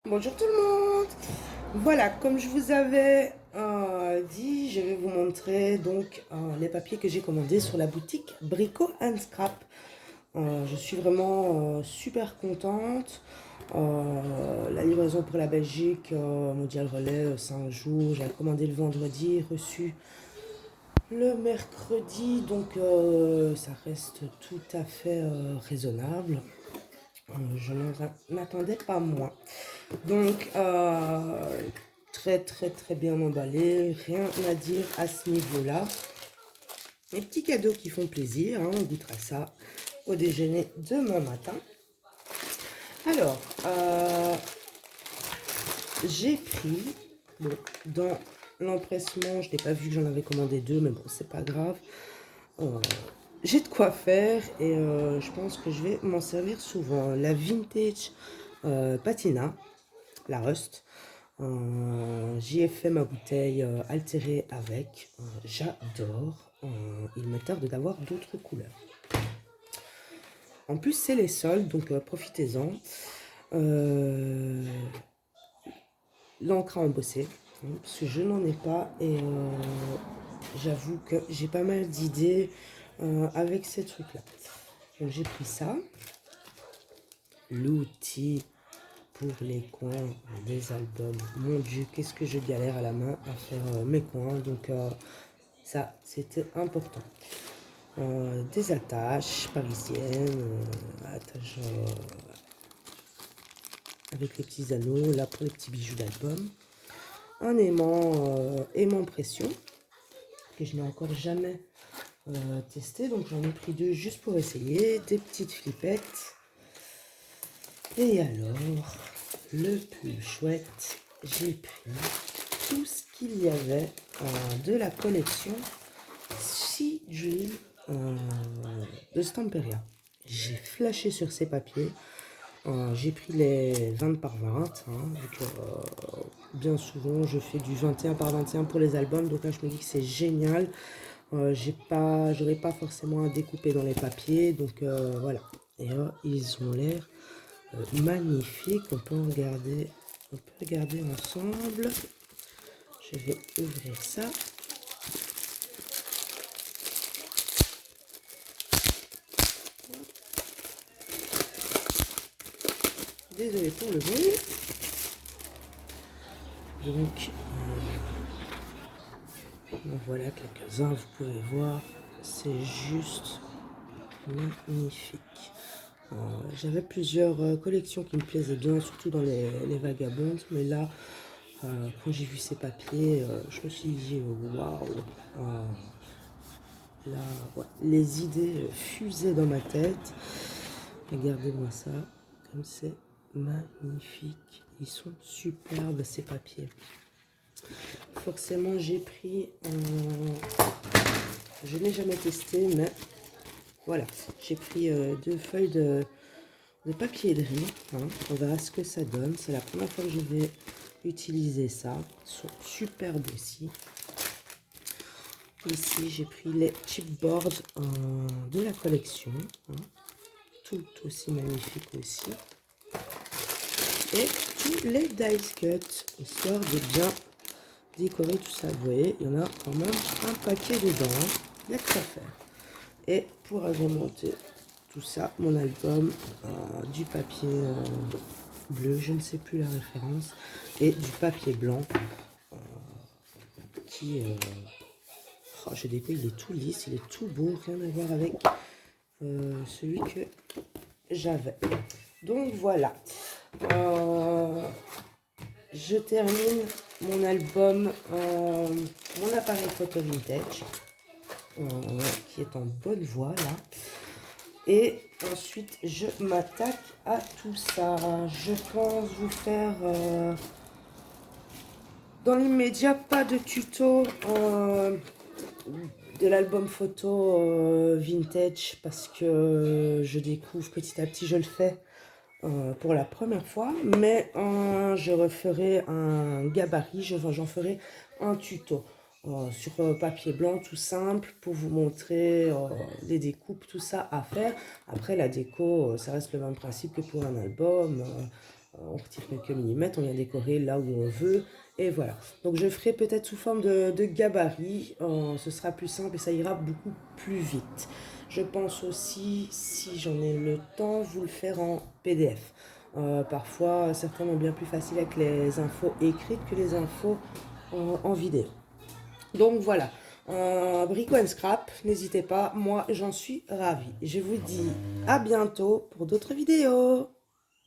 Bonjour tout le monde. Voilà, comme je vous avais dit, je vais vous montrer donc les papiers que j'ai commandés sur la boutique Brico Scrap. Je suis vraiment super contente. La livraison pour la Belgique, mondial relais, 5 jours. J'ai commandé le vendredi, reçu le mercredi, donc ça reste tout à fait raisonnable. Je n'en attendais pas moins. Donc, très très très bien emballé, rien à dire à ce niveau-là. Les petits cadeaux qui font plaisir, hein, on goûtera ça au déjeuner demain matin. Alors, j'ai pris, bon, dans l'empressement, je n'ai pas vu que j'en avais commandé deux, mais bon, c'est pas grave. J'ai de quoi faire et je pense que je vais m'en servir souvent. La Vintage Patina, la Rust. J'y ai fait ma bouteille altérée avec. J'adore. Il me tarde d'avoir d'autres couleurs. En plus, c'est les soldes, donc profitez-en. L'encre à embosser, hein, parce que je n'en ai pas et j'avoue que j'ai pas mal d'idées avec ces trucs-là. Donc j'ai pris ça. L'outil pour les coins des albums. Mon Dieu, qu'est-ce que je galère à la main à faire mes coins. Donc ça, c'était important. Des attaches parisiennes, attaches avec les petits anneaux, là pour les petits bijoux d'album. Un aimant pression, que je n'ai encore jamais testé. Donc j'en ai pris deux juste pour essayer. Des petites flippettes. Et alors, le plus chouette, j'ai pris tout ce qu'il y avait de la collection Sea Dream de Stamperia. J'ai flashé sur ces papiers. J'ai pris les 20 par 20, hein, vu que bien souvent je fais du 21 par 21 pour les albums. Donc là, je me dis que c'est génial. J'aurais pas forcément à découper dans les papiers. Donc voilà. Et ils ont l'air magnifique, on peut regarder ensemble. Je vais ouvrir ça. Désolée pour le bruit. Donc, voilà quelques-uns, vous pouvez voir, c'est juste magnifique. J'avais plusieurs collections qui me plaisaient bien, surtout dans les vagabondes, mais là, quand j'ai vu ces papiers, je me suis dit, waouh, là, ouais, les idées fusaient dans ma tête. Regardez-moi ça, comme c'est magnifique. Ils sont superbes ces papiers. Forcément, j'ai pris, je n'ai jamais testé, mais voilà, j'ai pris deux feuilles de papier de riz. Hein. On verra ce que ça donne. C'est la première fois que je vais utiliser ça. Ils sont superbes aussi. Ici, j'ai pris les chipboards de la collection. Hein. Tout aussi magnifique aussi. Et tous les dice cuts, histoire de bien décorer tout ça. Vous voyez, il y en a quand même un paquet dedans. Il y a de quoi faire. Et pour agrémenter tout ça, mon album, du papier bleu, je ne sais plus la référence, et du papier blanc qui, oh, je découvre, il est tout lisse, il est tout beau, rien à voir avec celui que j'avais. Donc voilà. Je termine mon album, mon appareil photo vintage, qui est en bonne voie là. Et ensuite, je m'attaque à tout ça. Je pense vous faire dans l'immédiat pas de tuto de l'album photo vintage parce que je découvre petit à petit, je le fais pour la première fois, mais je referai un gabarit, j'en ferai un tuto sur papier blanc tout simple pour vous montrer les découpes, tout ça à faire. Après la déco, ça reste le même principe que pour un album. on retire quelques millimètres, on vient décorer là où on veut. Et voilà. Donc je ferai peut-être sous forme de gabarit. Ce sera plus simple et ça ira beaucoup plus vite. Je pense aussi, si j'en ai le temps, vous le faire en PDF. Parfois, certains ont bien plus facile avec les infos écrites que les infos en vidéo. Donc voilà, Brico and Scrap, n'hésitez pas, moi j'en suis ravie. Je vous dis à bientôt pour d'autres vidéos.